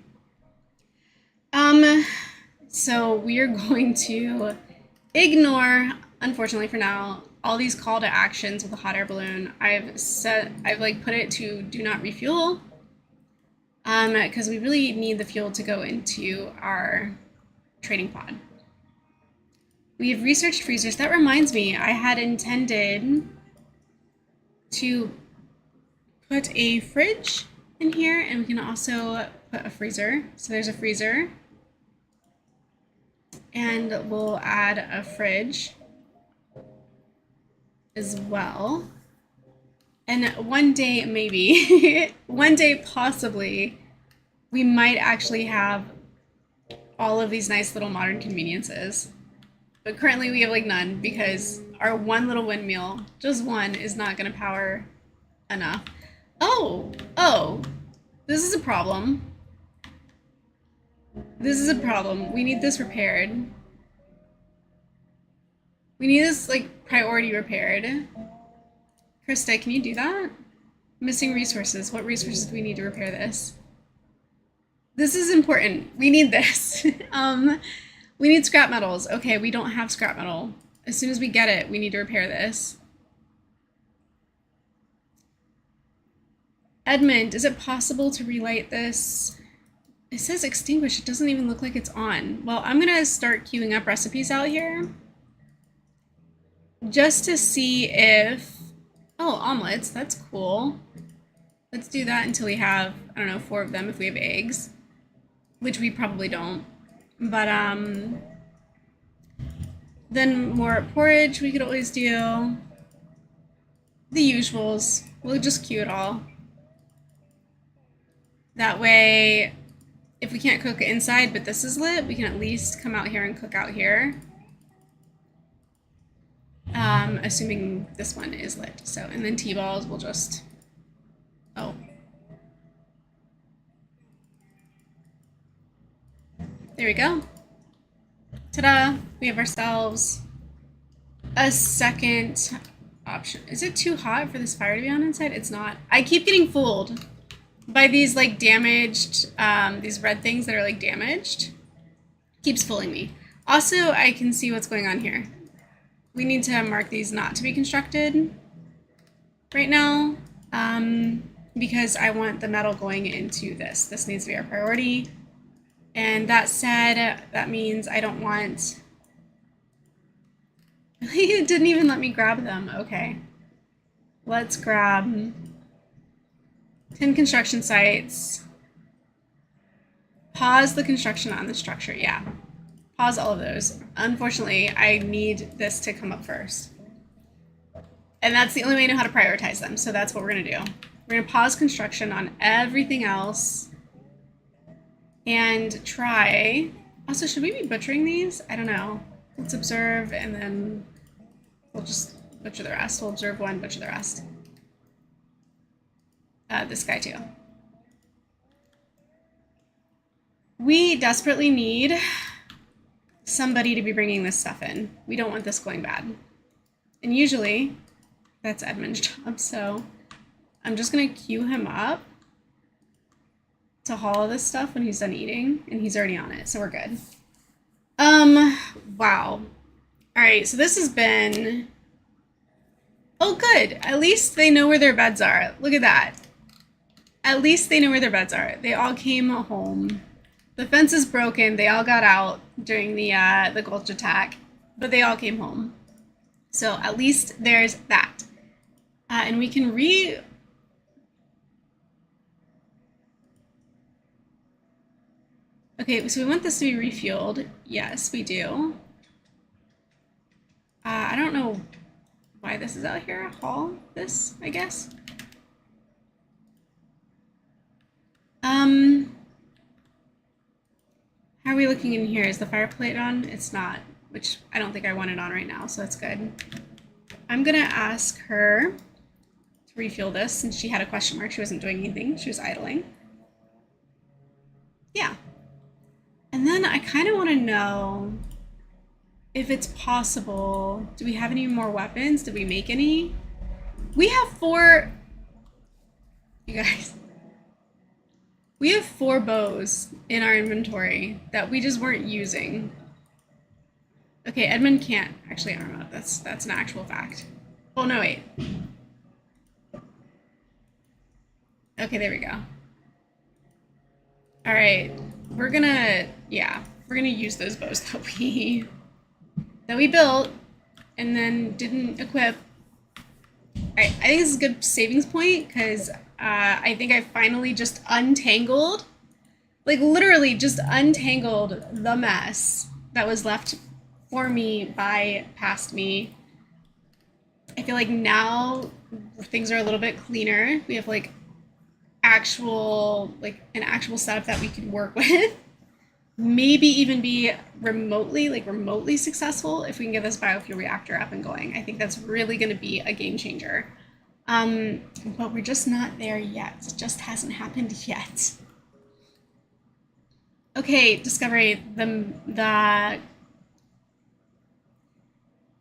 [SPEAKER 1] So we are going to ignore, unfortunately for now, all these call to actions with the hot air balloon. I've like put it to do not refuel, because we really need the fuel to go into our trading pod. We have researched freezers. That reminds me, I had intended to put a fridge in here, and we can also put a freezer. So there's a freezer, and we'll add a fridge as well. And one day, maybe, one day possibly, we might actually have all of these nice little modern conveniences. But currently we have like none because our one little windmill, just one, is not going to power enough. Oh, this is a problem. This is a problem. We need this repaired. We need this like priority repaired. Krista, can you do that? Missing resources. What resources do we need to repair this? This is important. We need this. We need scrap metals. Okay, we don't have scrap metal. As soon as we get it, we need to repair this. Edmund, is it possible to relight this? It says extinguish. It doesn't even look like it's on. Well, I'm gonna start queuing up recipes out here just to see if, oh, omelets, that's cool. Let's do that until we have, I don't know, 4 of them if we have eggs, which we probably don't. But then more porridge we could always do. The usuals. We'll just queue it all. That way, if we can't cook inside, but this is lit, we can at least come out here and cook out here. Assuming this one is lit. So, and then T-balls will just, oh. There we go. Ta-da! We have ourselves a second option. Is it too hot for this fire to be on inside? It's not. I keep getting fooled by these like damaged, these red things that are like damaged. Keeps fooling me. Also, I can see what's going on here. We need to mark these not to be constructed right now, because I want the metal going into this. This needs to be our priority. And that said, that means I don't want... It didn't even let me grab them. Okay. Let's grab 10 construction sites. Pause the construction on the structure. Yeah. Pause all of those. Unfortunately, I need this to come up first. And that's the only way I know how to prioritize them. So that's what we're going to do. We're going to pause construction on everything else and try. Also, should we be butchering these? I don't know. Let's observe and then we'll just butcher the rest. We'll observe one, butcher the rest. This guy too. We desperately need somebody to be bringing this stuff in. We don't want this going bad. And usually that's Edmund's job. So I'm just going to queue him up to haul this stuff when he's done eating, and he's already on it. So we're good. Wow. All right. So this has been, oh, good. At least they know where their beds are. Look at that. At least they know where their beds are. They all came home. The fence is broken. They all got out during the Gulch attack, but they all came home. So at least there's that. And we can Okay, so we want this to be refueled. Yes, we do. I don't know why this is out here. Haul this, I guess. How are we looking in here? Is the fire plate on? It's not, which I don't think I want it on right now, so that's good. I'm gonna ask her to refuel this since she had a question mark. She wasn't doing anything. She was idling. Yeah. And then I kind of want to know if it's possible. Do we have any more weapons? Did we make any? We have 4. You guys. We have 4 bows in our inventory that we just weren't using. Okay, Edmund can't actually arm up. That's an actual fact. Oh, no, wait. Okay, there we go. All right, we're gonna use those bows that we built and then didn't equip. I think this is a good savings point because I think I finally just untangled, like literally just untangled the mess that was left for me by past me. I feel like now things are a little bit cleaner. We have like an actual setup that we can work with. Maybe even be remotely successful if we can get this biofuel reactor up and going. I think that's really going to be a game changer. But we're just not there yet. It just hasn't happened yet. Okay, Discovery, the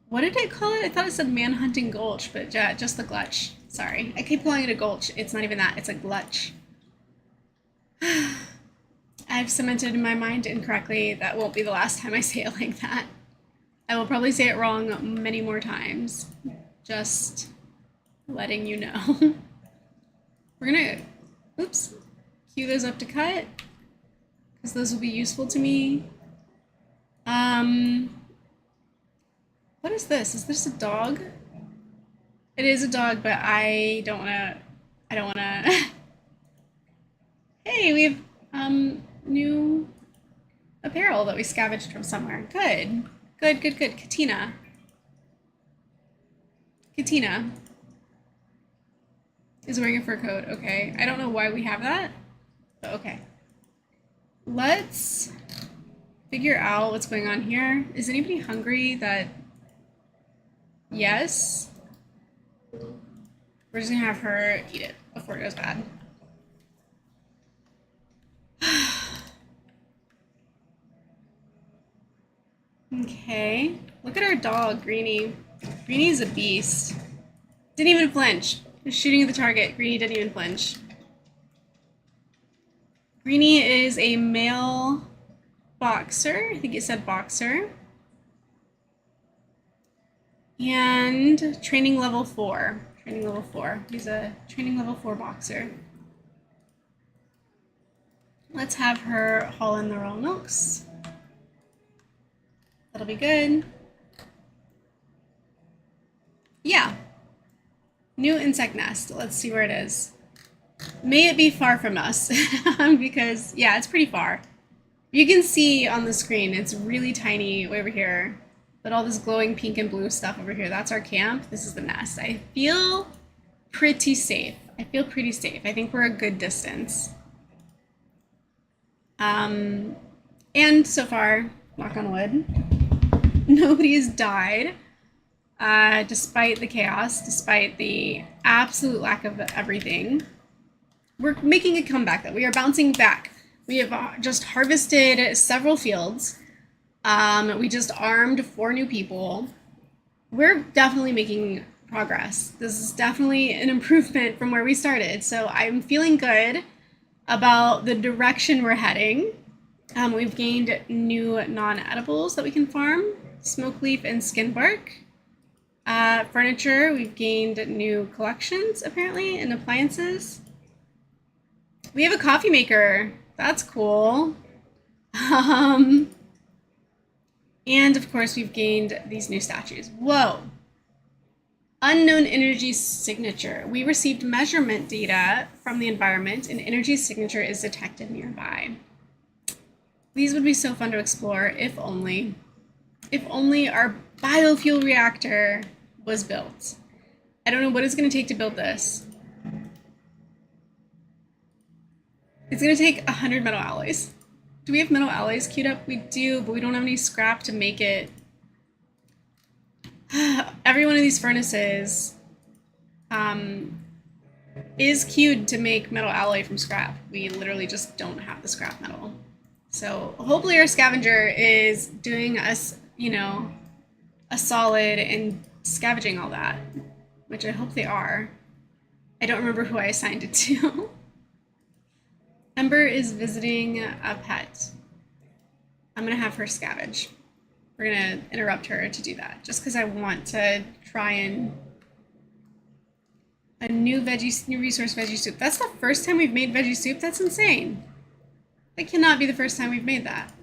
[SPEAKER 1] what did it call it? I thought it said Manhunting Gulch, but just the Glutch. Sorry, I keep calling it a gulch. It's not even that. It's a glutch. I've cemented in my mind incorrectly. That won't be the last time I say it like that. I will probably say it wrong many more times. Just letting you know. We're gonna, queue those up to cut, because those will be useful to me. What is this? Is this a dog? It is a dog, but I don't wanna. Hey, we have new apparel that we scavenged from somewhere. Good. Katina is wearing a fur coat. Okay, I don't know why we have that, but okay. Let's figure out what's going on here. Is anybody hungry? Yes. We're just gonna have her eat it before it goes bad. Okay, look at our dog, Greenie. Greenie's a beast. Didn't even flinch. Just shooting at the target. Greenie didn't even flinch. Greenie is a male boxer. I think it said boxer. And training level 4. Training level 4. He's a training level 4 boxer. Let's have her haul in the raw milks. That'll be good. Yeah. New insect nest. Let's see where it is. May it be far from us because, yeah, it's pretty far. You can see on the screen, it's really tiny way over here. But all this glowing pink and blue stuff over here, that's our camp. This is the nest. I feel pretty safe. I think we're a good distance. And so far, knock on wood, nobody has died. Despite the chaos, despite the absolute lack of everything. We're making a comeback though. We are bouncing back. We have just harvested several fields. We just armed 4 new people. We're definitely making progress. This is definitely an improvement from where we started. So I'm feeling good about the direction we're heading. We've gained new non-edibles that we can farm, smoke leaf and skin bark. Furniture, we've gained new collections apparently, and appliances. We have a coffee maker. That's cool. And of course, we've gained these new statues. Whoa. Unknown energy signature. We received measurement data from the environment, and energy signature is detected nearby. These would be so fun to explore, if only. If only our biofuel reactor was built. I don't know what it's going to take to build this. It's going to take 100 metal alloys. Do we have metal alloys queued up? We do, but we don't have any scrap to make it. Every one of these furnaces is queued to make metal alloy from scrap. We literally just don't have the scrap metal. So hopefully our scavenger is doing us, you know, a solid and scavenging all that, which I hope they are. I don't remember who I assigned it to. Ember is visiting a pet. I'm gonna have her scavenge. We're gonna interrupt her to do that, just because I want to try and a new resource veggie soup. That's the first time we've made veggie soup. That's insane. That cannot be the first time we've made that.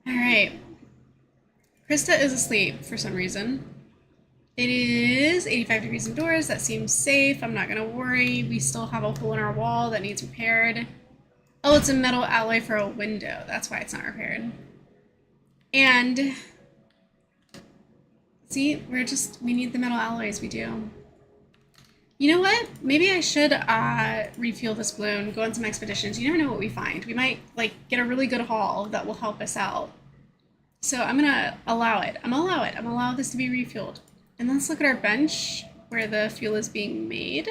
[SPEAKER 1] All right. Krista is asleep for some reason. It is 85 degrees indoors. That seems safe. I'm not gonna worry. We still have a hole in our wall that needs repaired. Oh, it's a metal alloy for a window. That's why it's not repaired. And see, we need the metal alloys. We do. You know what? Maybe I should refuel this balloon, go on some expeditions. You never know what we find. We might like get a really good haul that will help us out. So I'm gonna allow it. I'm gonna allow this to be refueled. And let's look at our bench where the fuel is being made.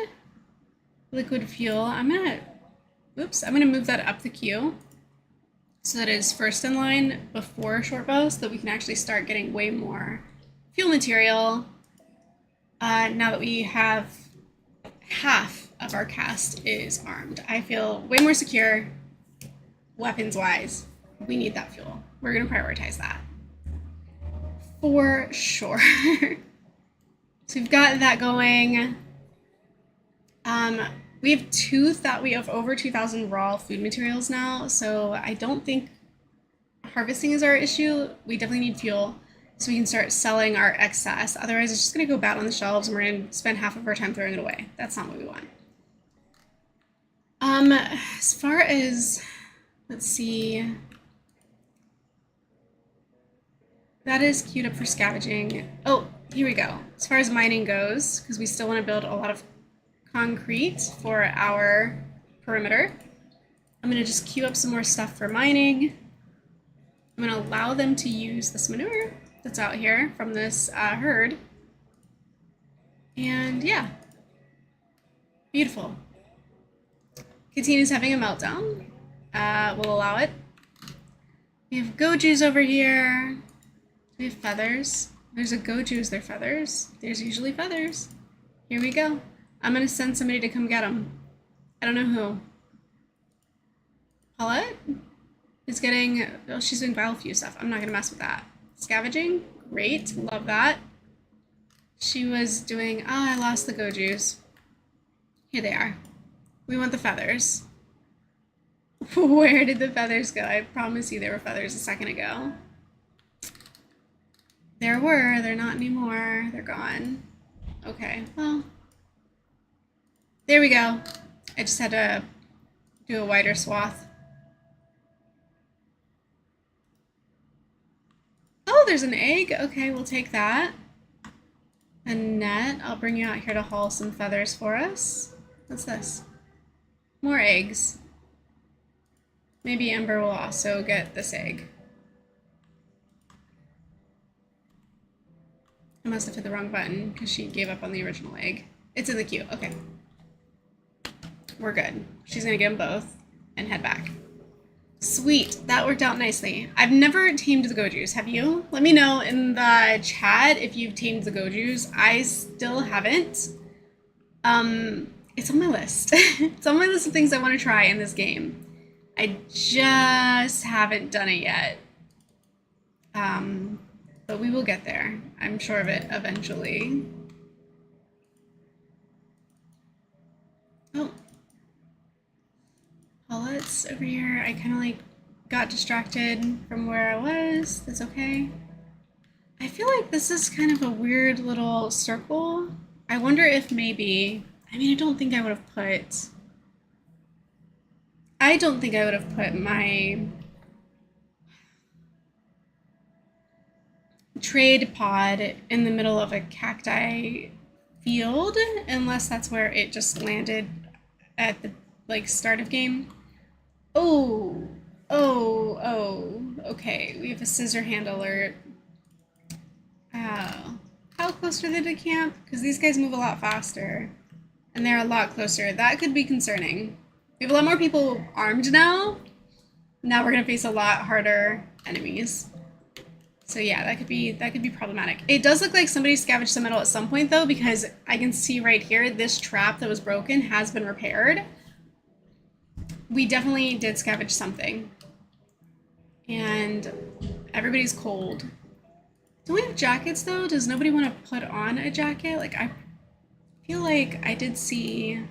[SPEAKER 1] Liquid fuel. I'm gonna move that up the queue so that it is first in line before short bow, so that we can actually start getting way more fuel material now that we have half of our cast is armed. I feel way more secure weapons wise. We need that fuel. We're gonna prioritize that for sure. So we've got that going. We have over 2,000 raw food materials now, so I don't think harvesting is our issue. We definitely need fuel so we can start selling our excess. Otherwise, it's just gonna go bad on the shelves and we're gonna spend half of our time throwing it away. That's not what we want. As far as, let's see, that is queued up for scavenging. Oh, here we go. As far as mining goes, because we still want to build a lot of concrete for our perimeter, I'm going to just queue up some more stuff for mining. I'm going to allow them to use this manure that's out here from this herd. And yeah, beautiful. Katina's having a meltdown. We'll allow it. We have Gojus over here. We have feathers. There's a Goju, is there feathers? There's usually feathers. Here we go. I'm gonna send somebody to come get them. I don't know who. Paulette is getting, oh, she's doing Biofuel stuff. I'm not gonna mess with that. Scavenging, great, love that. She was doing, oh, I lost the Gojus. Here they are. We want the feathers. Where did the feathers go? I promise you there were feathers a second ago. There were, they're not anymore. They're gone. Okay, well, there we go. I just had to do a wider swath. Oh, there's an egg. Okay, we'll take that. Annette, I'll bring you out here to haul some feathers for us. What's this? More eggs. Maybe Ember will also get this egg. I must have hit the wrong button because she gave up on the original egg. It's in the queue. Okay. We're good. She's gonna get them both and head back. Sweet. That worked out nicely. I've never tamed the Gojus. Have you? Let me know in the chat if you've tamed the Gojus. I still haven't. It's on my list. It's on my list of things I want to try in this game. I just haven't done it yet. But we will get there. I'm sure of it eventually. Oh. Paulette's over here. I kind of like got distracted from where I was. That's okay. I feel like this is kind of a weird little circle. I wonder if maybe, I mean, I don't think I would have put my trade pod in the middle of a cacti field, unless that's where it just landed at the like start of game. Oh, okay. We have a scissor hand alert. Oh, how close are they to camp? Because these guys move a lot faster, and they're a lot closer. That could be concerning. We have a lot more people armed now. Now we're gonna face a lot harder enemies. So yeah, that could be problematic. It does look like somebody scavenged some metal at some point though, because I can see right here this trap that was broken has been repaired. We definitely did scavenge something. And everybody's cold. Do we have jackets though? Does nobody want to put on a jacket? Like, I feel like I did see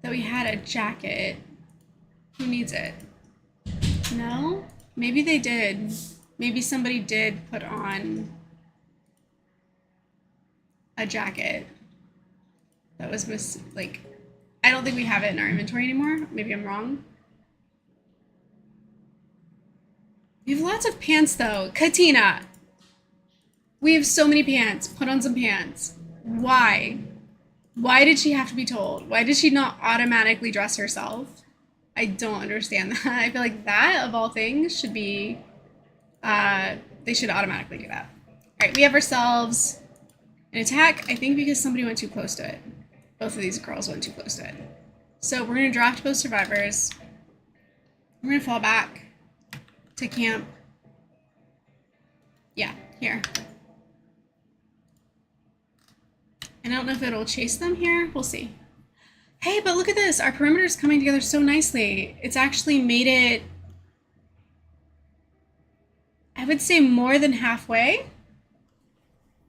[SPEAKER 1] that we had a jacket. Who needs it? No? Maybe they did. Maybe somebody did put on a jacket that was like, I don't think we have it in our inventory anymore. Maybe I'm wrong. We have lots of pants though. Katina! We have so many pants. Put on some pants. Why? Why did she have to be told? Why did she not automatically dress herself? I don't understand that. I feel like that, of all things, should be, they should automatically do that. All right, we have ourselves an attack, I think because somebody went too close to it. Both of these girls went too close to it. So we're gonna draft both survivors. We're gonna fall back to camp. Yeah, here. And I don't know if it'll chase them here. We'll see. Hey, but look at this. Our perimeter is coming together so nicely. It's actually made it, I would say, more than halfway.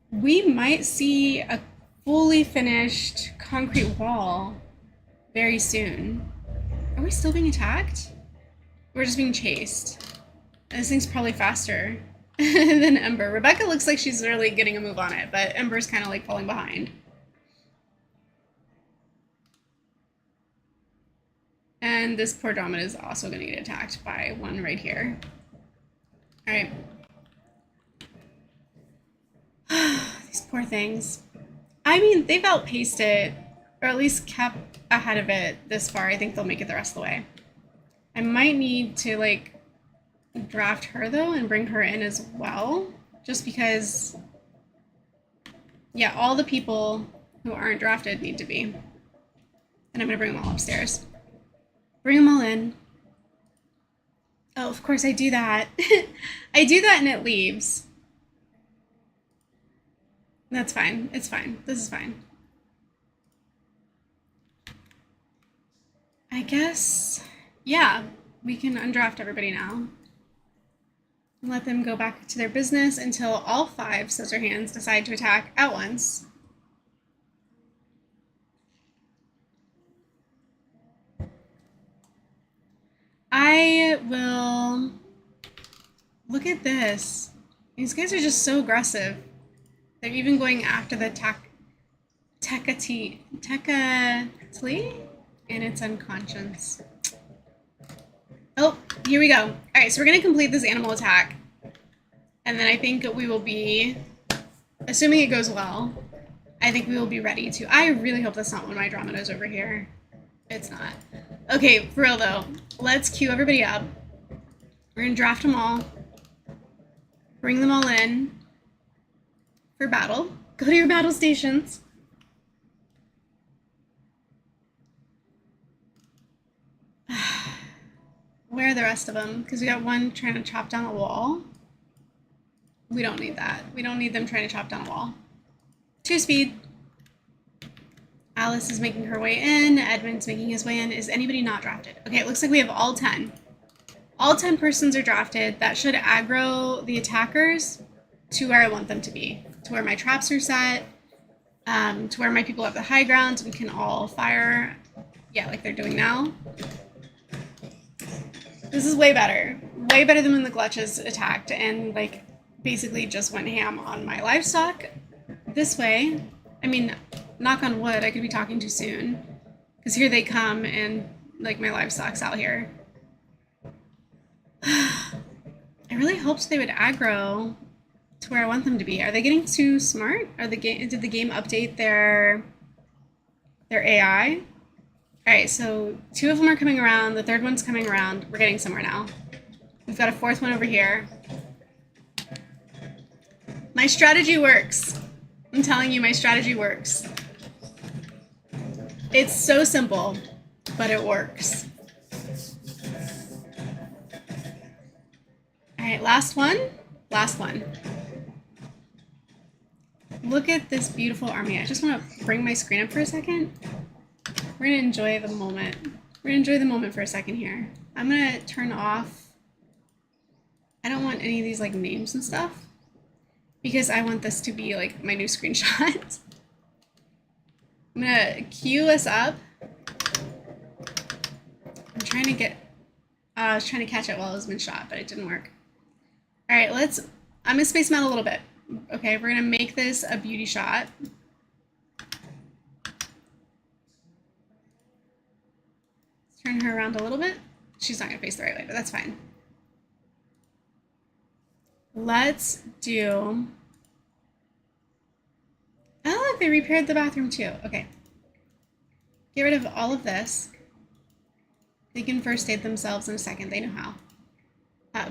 [SPEAKER 1] We might see a fully finished concrete wall very soon. Are we still being attacked? We're just being chased. This thing's probably faster than Ember. Rebecca looks like she's really getting a move on it, but Ember's kind of like falling behind. And this poor Dominant is also going to get attacked by one right here. All right. These poor things. I mean, they've outpaced it, or at least kept ahead of it this far. I think they'll make it the rest of the way. I might need to, like, draft her, though, and bring her in as well. Just because, yeah, all the people who aren't drafted need to be. And I'm gonna bring them all upstairs. Bring them all in. Oh, of course I do that. I do that and it leaves. That's fine. It's fine. This is fine. I guess, yeah, we can undraft everybody now. Let them go back to their business until all 5 scissor hands decide to attack at once. I will look at this. These guys are just so aggressive. They're even going after the Tekatli, and it's unconscious. Oh, here we go. All right, so we're gonna complete this animal attack. And then I think we will be, assuming it goes well, I think we will be ready to, I really hope that's not one of my Andromedas over here. It's not. Okay, for real though, let's queue everybody up. We're gonna draft them all. Bring them all in for battle. Go to your battle stations. Where are the rest of them? Because we got one trying to chop down a wall. We don't need that. We don't need them trying to chop down a wall. 2 speed. Alice is making her way in. Edmund's making his way in. Is anybody not drafted? Okay, it looks like we have all 10. All 10 persons are drafted. That should aggro the attackers to where I want them to be. To where my traps are set. To where my people have the high ground. We can all fire. Yeah, like they're doing now. This is way better. Way better than when the Glutches attacked and like basically just went ham on my livestock. This way, I mean, knock on wood, I could be talking too soon. Because here they come and like my livestock's out here. I really hoped they would aggro to where I want them to be. Are they getting too smart? Did the game update their AI? All right, so 2 of them are coming around. The 3rd one's coming around. We're getting somewhere now. We've got a 4th one over here. My strategy works. I'm telling you, my strategy works. It's so simple, but it works. All right, last one. Last one. Look at this beautiful army. I just want to bring my screen up for a second. We're gonna enjoy the moment. We're gonna enjoy the moment for a second here. I'm gonna turn off, I don't want any of these like names and stuff because I want this to be like my new screenshot. I'm gonna queue us up. I'm trying to get, I was trying to catch it while it was been shot, but it didn't work. All right, I'm gonna space them out a little bit. Okay, we're gonna make this a beauty shot. Turn her around a little bit. She's not gonna face the right way, but that's fine. Let's do, oh look, they repaired the bathroom too. Okay. Get rid of all of this. They can first aid themselves in a second, they know how.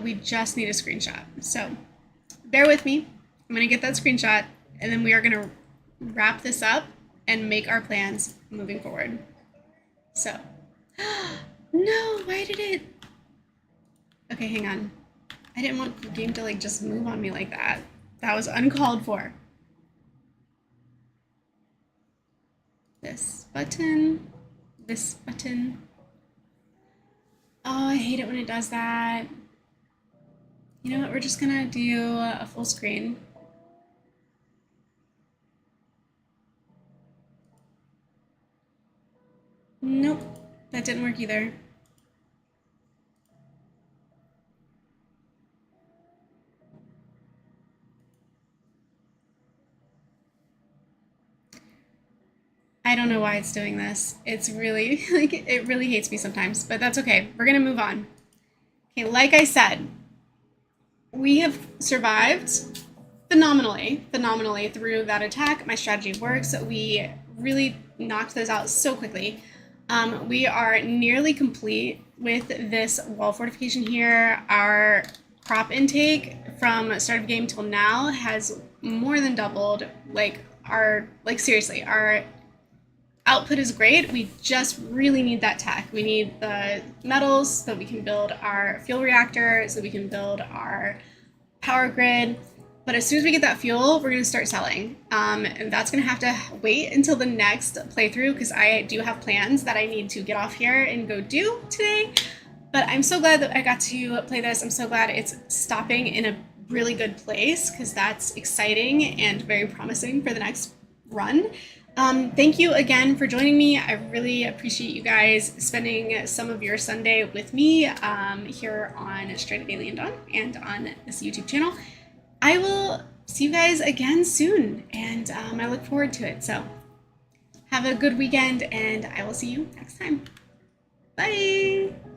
[SPEAKER 1] We just need a screenshot. So bear with me. I'm gonna get that screenshot and then we are gonna wrap this up and make our plans moving forward. So, no, why did it? Okay, hang on. I didn't want the game to like just move on me like that. That was uncalled for. This button, this button. Oh, I hate it when it does that. You know what, we're just gonna do a full screen. Nope, that didn't work either. I don't know why it's doing this. It's really, like, it really hates me sometimes, but that's okay. We're gonna move on. Okay, like I said, we have survived phenomenally through that attack. My strategy works. We really knocked those out so quickly. We are nearly complete with this wall fortification here. Our crop intake from start of game till now has more than doubled. Seriously, our output is great. We just really need that tech. We need the metals so we can build our fuel reactor, so we can build our power grid. But as soon as we get that fuel, we're going to start selling. And that's going to have to wait until the next playthrough because I do have plans that I need to get off here and go do today. But I'm so glad that I got to play this. I'm so glad it's stopping in a really good place because that's exciting and very promising for the next run. Thank you again for joining me. I really appreciate you guys spending some of your Sunday with me here on Straight Up Alien Dawn and on this YouTube channel. I will see you guys again soon, and I look forward to it. So have a good weekend, and I will see you next time. Bye!